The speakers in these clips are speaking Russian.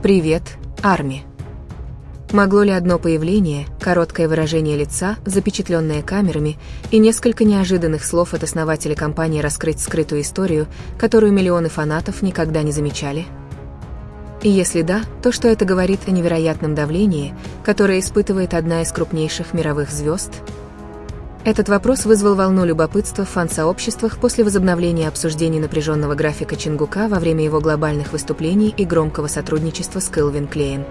«Привет, Арми». Могло ли одно появление, короткое выражение лица, запечатленное камерами, и несколько неожиданных слов от основателя компании раскрыть скрытую историю, которую миллионы фанатов никогда не замечали? И если да, то что это говорит о невероятном давлении, которое испытывает одна из крупнейших мировых звезд? Этот вопрос вызвал волну любопытства в фан-сообществах после возобновления обсуждений напряженного графика Чингука во время его глобальных выступлений и громкого сотрудничества с Calvin Klein.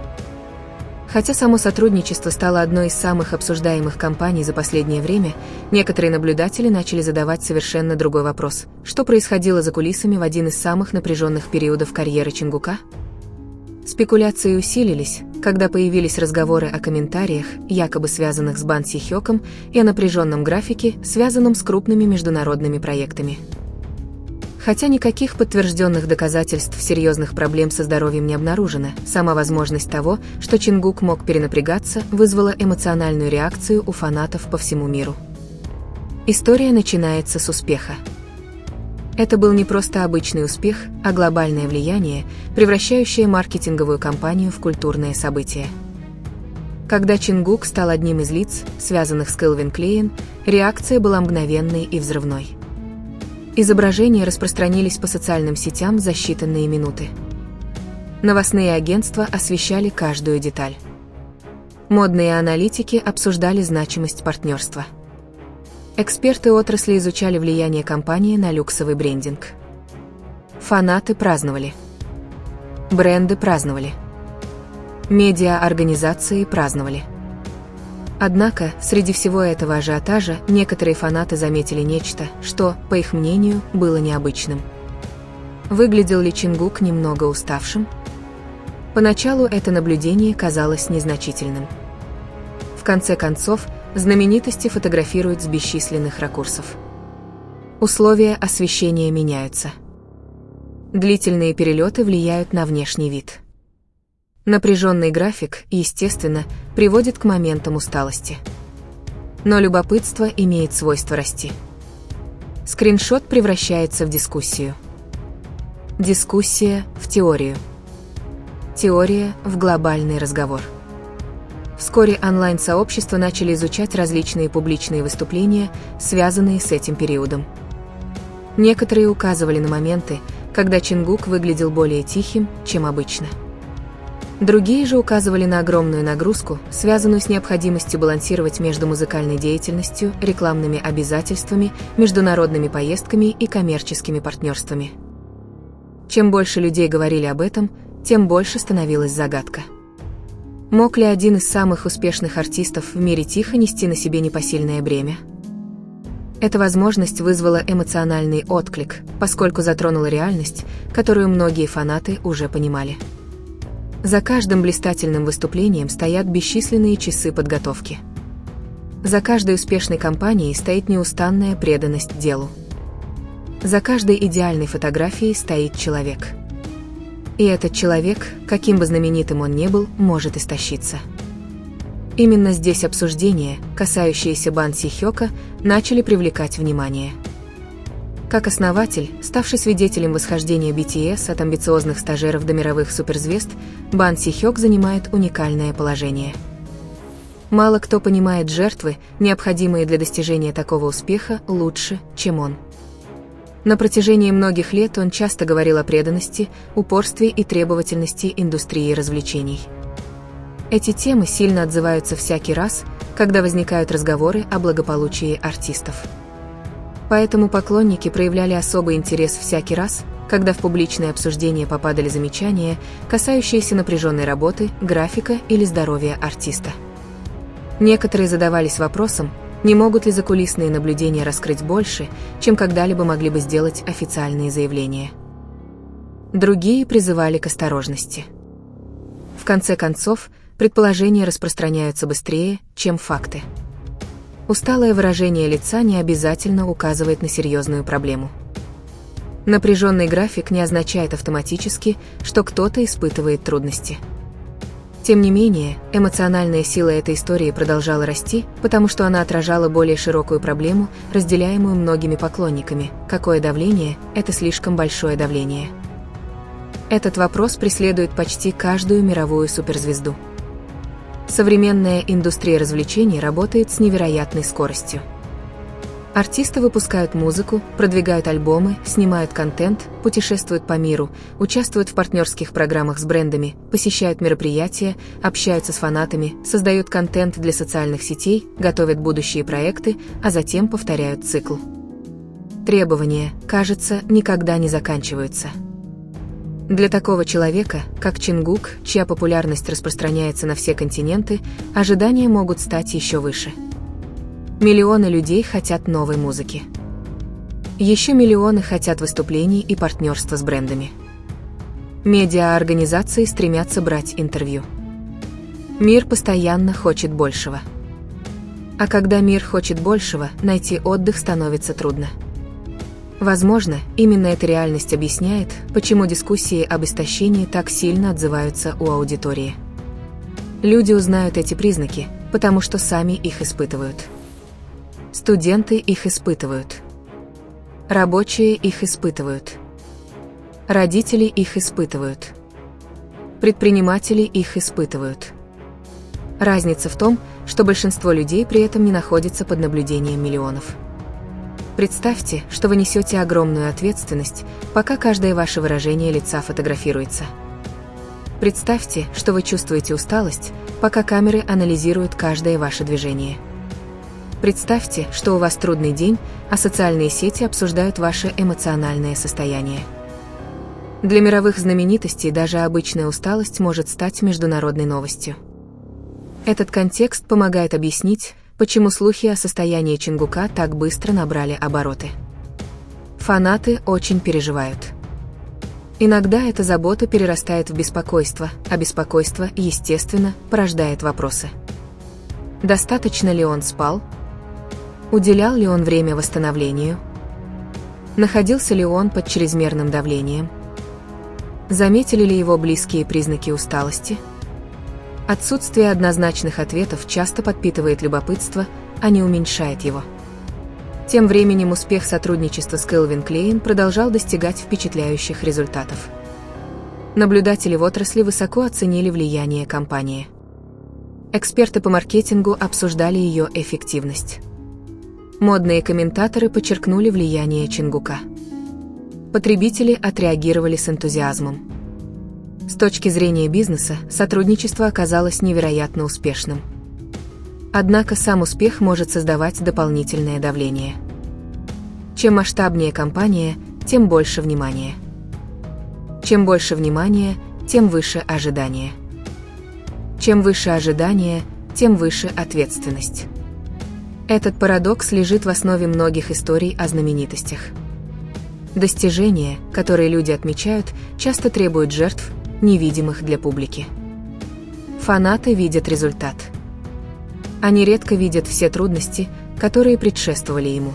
Хотя само сотрудничество стало одной из самых обсуждаемых компаний за последнее время, некоторые наблюдатели начали задавать совершенно другой вопрос: что происходило за кулисами в один из самых напряженных периодов карьеры Чингука? Спекуляции усилились, когда появились разговоры о комментариях, якобы связанных с Бан Си Хёком, и о напряженном графике, связанном с крупными международными проектами. Хотя никаких подтвержденных доказательств серьезных проблем со здоровьем не обнаружено, сама возможность того, что Чингук мог перенапрягаться, вызвала эмоциональную реакцию у фанатов по всему миру. История начинается с успеха. Это был не просто обычный успех, а глобальное влияние, превращающее маркетинговую кампанию в культурное событие. Когда Чингук стал одним из лиц, связанных с Calvin Klein, реакция была мгновенной и взрывной. Изображения распространились по социальным сетям за считанные минуты. Новостные агентства освещали каждую деталь. Модные аналитики обсуждали значимость партнерства. Эксперты отрасли изучали влияние компании на люксовый брендинг. Фанаты праздновали. Бренды праздновали. Медиа-организации праздновали. Однако, среди всего этого ажиотажа, некоторые фанаты заметили нечто, что, по их мнению, было необычным. Выглядел ли Чингук немного уставшим? Поначалу это наблюдение казалось незначительным. В конце концов, знаменитости фотографируют с бесчисленных ракурсов. Условия освещения меняются. Длительные перелеты влияют на внешний вид. Напряженный график, естественно, приводит к моментам усталости. Но любопытство имеет свойство расти. Скриншот превращается в дискуссию. Дискуссия в теорию. Теория в глобальный разговор. Вскоре онлайн-сообщества начали изучать различные публичные выступления, связанные с этим периодом. Некоторые указывали на моменты, когда Чингук выглядел более тихим, чем обычно. Другие же указывали на огромную нагрузку, связанную с необходимостью балансировать между музыкальной деятельностью, рекламными обязательствами, международными поездками и коммерческими партнерствами. Чем больше людей говорили об этом, тем больше становилась загадка. Мог ли один из самых успешных артистов в мире тихо нести на себе непосильное бремя? Эта возможность вызвала эмоциональный отклик, поскольку затронула реальность, которую многие фанаты уже понимали. За каждым блистательным выступлением стоят бесчисленные часы подготовки. За каждой успешной кампанией стоит неустанная преданность делу. За каждой идеальной фотографией стоит человек. И этот человек, каким бы знаменитым он ни был, может истощиться. Именно здесь обсуждения, касающиеся Бан Си Хёка, начали привлекать внимание. Как основатель, ставший свидетелем восхождения BTS от амбициозных стажеров до мировых суперзвезд, Бан Си Хёк занимает уникальное положение. Мало кто понимает жертвы, необходимые для достижения такого успеха, лучше, чем он. На протяжении многих лет он часто говорил о преданности, упорстве и требовательности индустрии развлечений. Эти темы сильно отзываются всякий раз, когда возникают разговоры о благополучии артистов. Поэтому поклонники проявляли особый интерес всякий раз, когда в публичное обсуждение попадали замечания, касающиеся напряженной работы, графика или здоровья артиста. Некоторые задавались вопросом, не могут ли закулисные наблюдения раскрыть больше, чем когда-либо могли бы сделать официальные заявления. Другие призывали к осторожности. В конце концов, предположения распространяются быстрее, чем факты. Усталое выражение лица не обязательно указывает на серьезную проблему. Напряженный график не означает автоматически, что кто-то испытывает трудности. Тем не менее, эмоциональная сила этой истории продолжала расти, потому что она отражала более широкую проблему, разделяемую многими поклонниками: какое давление – это слишком большое давление. Этот вопрос преследует почти каждую мировую суперзвезду. Современная индустрия развлечений работает с невероятной скоростью. Артисты выпускают музыку, продвигают альбомы, снимают контент, путешествуют по миру, участвуют в партнерских программах с брендами, посещают мероприятия, общаются с фанатами, создают контент для социальных сетей, готовят будущие проекты, а затем повторяют цикл. Требования, кажется, никогда не заканчиваются. Для такого человека, как Чингук, чья популярность распространяется на все континенты, ожидания могут стать еще выше. Миллионы людей хотят новой музыки. Еще миллионы хотят выступлений и партнерства с брендами. Медиа-организации стремятся брать интервью. Мир постоянно хочет большего. А когда мир хочет большего, найти отдых становится трудно. Возможно, именно эта реальность объясняет, почему дискуссии об истощении так сильно отзываются у аудитории. Люди узнают эти признаки, потому что сами их испытывают. Студенты их испытывают. Рабочие их испытывают. Родители их испытывают. Предприниматели их испытывают. Разница в том, что большинство людей при этом не находится под наблюдением миллионов. Представьте, что вы несете огромную ответственность, пока каждое ваше выражение лица фотографируется. Представьте, что вы чувствуете усталость, пока камеры анализируют каждое ваше движение. Представьте, что у вас трудный день, а социальные сети обсуждают ваше эмоциональное состояние. Для мировых знаменитостей даже обычная усталость может стать международной новостью. Этот контекст помогает объяснить, почему слухи о состоянии Чингука так быстро набрали обороты. Фанаты очень переживают. Иногда эта забота перерастает в беспокойство, а беспокойство, естественно, порождает вопросы. Достаточно ли он спал? Уделял ли он время восстановлению? Находился ли он под чрезмерным давлением? Заметили ли его близкие признаки усталости? Отсутствие однозначных ответов часто подпитывает любопытство, а не уменьшает его. Тем временем успех сотрудничества с Calvin Klein продолжал достигать впечатляющих результатов. Наблюдатели в отрасли высоко оценили влияние компании. Эксперты по маркетингу обсуждали ее эффективность. Модные комментаторы подчеркнули влияние Чингука. Потребители отреагировали с энтузиазмом. С точки зрения бизнеса, сотрудничество оказалось невероятно успешным. Однако сам успех может создавать дополнительное давление. Чем масштабнее компания, тем больше внимания. Чем больше внимания, тем выше ожидания. Чем выше ожидания, тем выше ответственность. Этот парадокс лежит в основе многих историй о знаменитостях. Достижения, которые люди отмечают, часто требуют жертв, невидимых для публики. Фанаты видят результат. Они редко видят все трудности, которые предшествовали ему.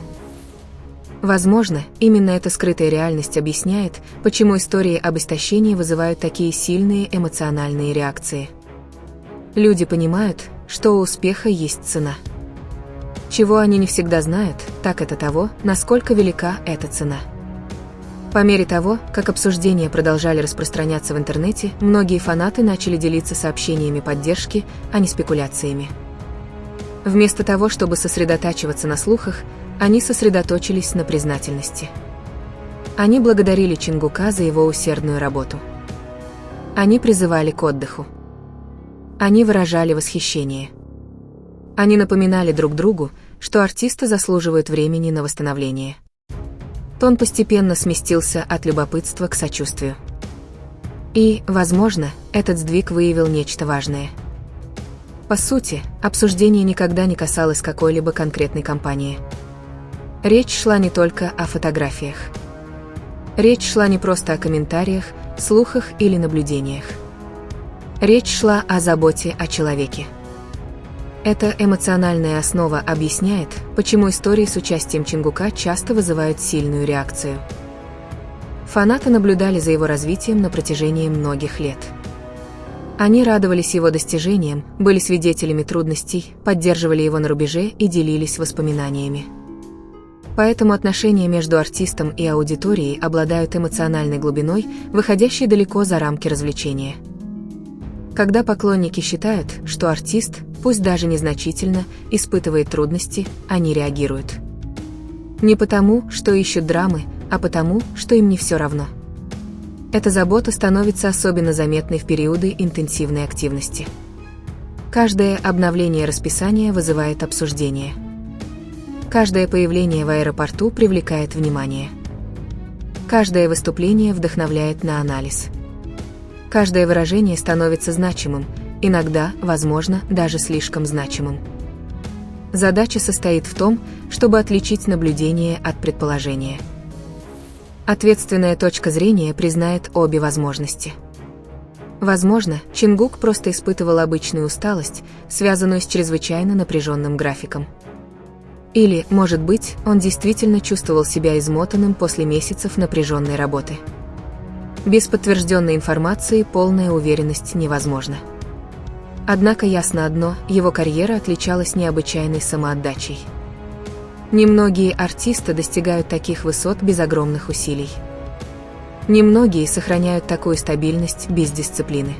Возможно, именно эта скрытая реальность объясняет, почему истории об истощении вызывают такие сильные эмоциональные реакции. Люди понимают, что у успеха есть цена. Чего они не всегда знают, так это того, насколько велика эта цена. По мере того, как обсуждения продолжали распространяться в интернете, многие фанаты начали делиться сообщениями поддержки, а не спекуляциями. Вместо того, чтобы сосредотачиваться на слухах, они сосредоточились на признательности. Они благодарили Чингука за его усердную работу. Они призывали к отдыху. Они выражали восхищение. Они напоминали друг другу, что артисты заслуживают времени на восстановление. Тон постепенно сместился от любопытства к сочувствию. И, возможно, этот сдвиг выявил нечто важное. По сути, обсуждение никогда не касалось какой-либо конкретной компании. Речь шла не только о фотографиях. Речь шла не просто о комментариях, слухах или наблюдениях. Речь шла о заботе о человеке. Эта эмоциональная основа объясняет, почему истории с участием Чингука часто вызывают сильную реакцию. Фанаты наблюдали за его развитием на протяжении многих лет. Они радовались его достижениям, были свидетелями трудностей, поддерживали его на рубеже и делились воспоминаниями. Поэтому отношения между артистом и аудиторией обладают эмоциональной глубиной, выходящей далеко за рамки развлечения. Когда поклонники считают, что артист, пусть даже незначительно, испытывает трудности, они реагируют. Не потому, что ищут драмы, а потому, что им не все равно. Эта забота становится особенно заметной в периоды интенсивной активности. Каждое обновление расписания вызывает обсуждение. Каждое появление в аэропорту привлекает внимание. Каждое выступление вдохновляет на анализ. Каждое выражение становится значимым, иногда, возможно, даже слишком значимым. Задача состоит в том, чтобы отличить наблюдение от предположения. Ответственная точка зрения признает обе возможности. Возможно, Чингук просто испытывал обычную усталость, связанную с чрезвычайно напряженным графиком. Или, может быть, он действительно чувствовал себя измотанным после месяцев напряженной работы. Без подтвержденной информации полная уверенность невозможна. Однако ясно одно, его карьера отличалась необычайной самоотдачей. Немногие артисты достигают таких высот без огромных усилий. Немногие сохраняют такую стабильность без дисциплины.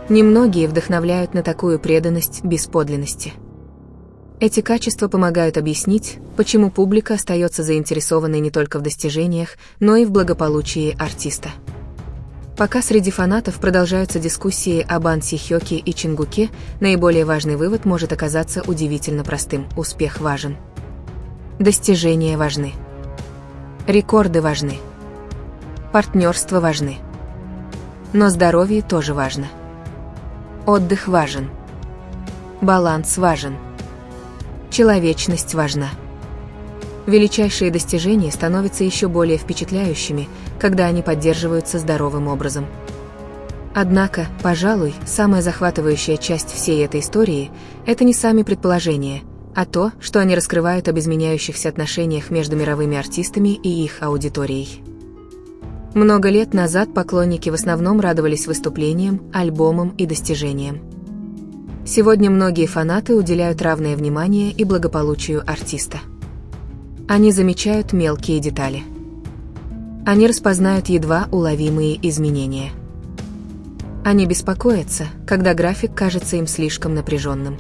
Немногие вдохновляют на такую преданность без подлинности. Эти качества помогают объяснить, почему публика остается заинтересованной не только в достижениях, но и в благополучии артиста. Пока среди фанатов продолжаются дискуссии об Ан Си Хёке и Чингуке, наиболее важный вывод может оказаться удивительно простым: успех важен. Достижения важны. Рекорды важны. Партнерства важны. Но здоровье тоже важно. Отдых важен. Баланс важен. Человечность важна. Величайшие достижения становятся еще более впечатляющими, когда они поддерживаются здоровым образом. Однако, пожалуй, самая захватывающая часть всей этой истории – это не сами предположения, а то, что они раскрывают об изменяющихся отношениях между мировыми артистами и их аудиторией. Много лет назад поклонники в основном радовались выступлениям, альбомам и достижениям. Сегодня многие фанаты уделяют равное внимание и благополучию артиста. Они замечают мелкие детали. Они распознают едва уловимые изменения. Они беспокоятся, когда график кажется им слишком напряженным.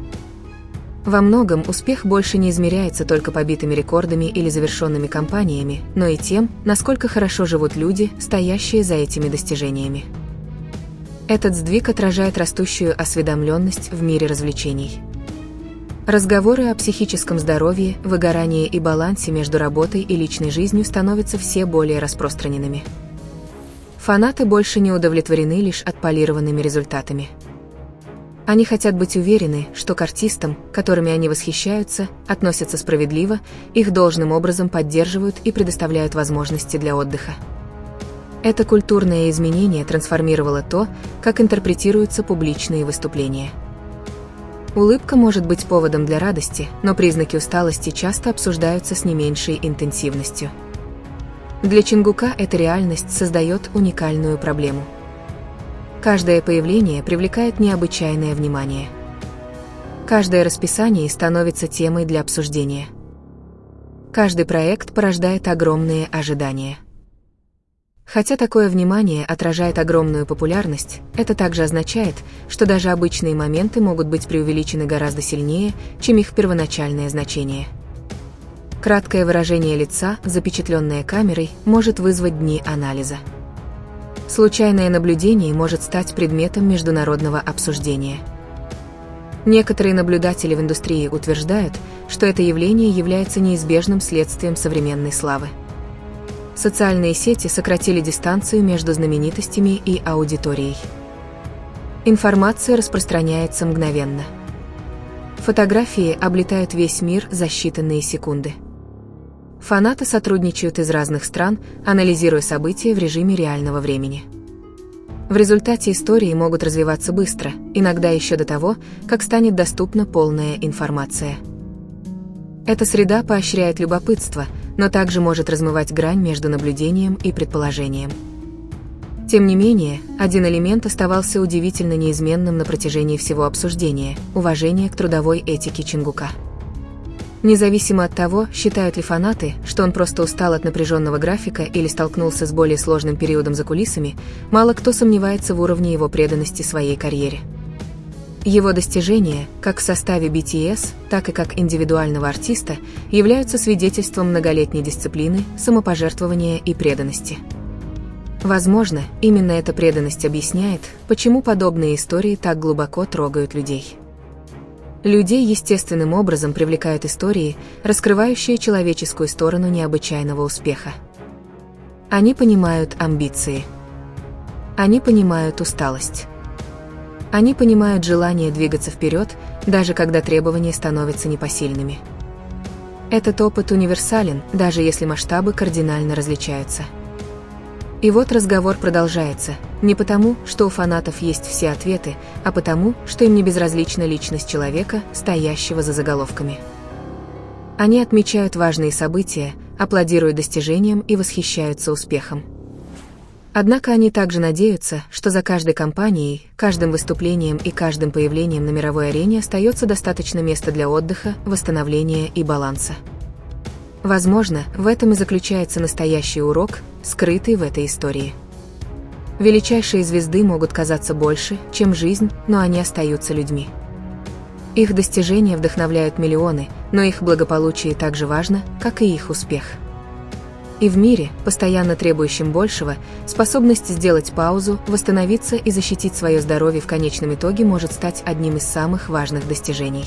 Во многом успех больше не измеряется только побитыми рекордами или завершенными кампаниями, но и тем, насколько хорошо живут люди, стоящие за этими достижениями. Этот сдвиг отражает растущую осведомленность в мире развлечений. Разговоры о психическом здоровье, выгорании и балансе между работой и личной жизнью становятся все более распространенными. Фанаты больше не удовлетворены лишь отполированными результатами. Они хотят быть уверены, что к артистам, которыми они восхищаются, относятся справедливо, их должным образом поддерживают и предоставляют возможности для отдыха. Это культурное изменение трансформировало то, как интерпретируются публичные выступления. Улыбка может быть поводом для радости, но признаки усталости часто обсуждаются с не меньшей интенсивностью. Для Чингука эта реальность создает уникальную проблему. Каждое появление привлекает необычайное внимание. Каждое расписание становится темой для обсуждения. Каждый проект порождает огромные ожидания. Хотя такое внимание отражает огромную популярность, это также означает, что даже обычные моменты могут быть преувеличены гораздо сильнее, чем их первоначальное значение. Краткое выражение лица, запечатленное камерой, может вызвать дни анализа. Случайное наблюдение может стать предметом международного обсуждения. Некоторые наблюдатели в индустрии утверждают, что это явление является неизбежным следствием современной славы. Социальные сети сократили дистанцию между знаменитостями и аудиторией. Информация распространяется мгновенно. Фотографии облетают весь мир за считанные секунды. Фанаты сотрудничают из разных стран, анализируя события в режиме реального времени. В результате истории могут развиваться быстро, иногда еще до того, как станет доступна полная информация. Эта среда поощряет любопытство, но также может размывать грань между наблюдением и предположением. Тем не менее, один элемент оставался удивительно неизменным на протяжении всего обсуждения – уважение к трудовой этике Чингука. Независимо от того, считают ли фанаты, что он просто устал от напряженного графика или столкнулся с более сложным периодом за кулисами, мало кто сомневается в уровне его преданности своей карьере. Его достижения, как в составе BTS, так и как индивидуального артиста, являются свидетельством многолетней дисциплины, самопожертвования и преданности. Возможно, именно эта преданность объясняет, почему подобные истории так глубоко трогают людей. Людей естественным образом привлекают истории, раскрывающие человеческую сторону необычайного успеха. Они понимают амбиции. Они понимают усталость. Они понимают желание двигаться вперед, даже когда требования становятся непосильными. Этот опыт универсален, даже если масштабы кардинально различаются. И вот разговор продолжается, не потому, что у фанатов есть все ответы, а потому, что им не безразлична личность человека, стоящего за заголовками. Они отмечают важные события, аплодируют достижениям и восхищаются успехом. Однако они также надеются, что за каждой кампанией, каждым выступлением и каждым появлением на мировой арене остается достаточно места для отдыха, восстановления и баланса. Возможно, в этом и заключается настоящий урок, скрытый в этой истории. Величайшие звезды могут казаться больше, чем жизнь, но они остаются людьми. Их достижения вдохновляют миллионы, но их благополучие так же важно, как и их успех. И в мире, постоянно требующем большего, способность сделать паузу, восстановиться и защитить свое здоровье в конечном итоге может стать одним из самых важных достижений.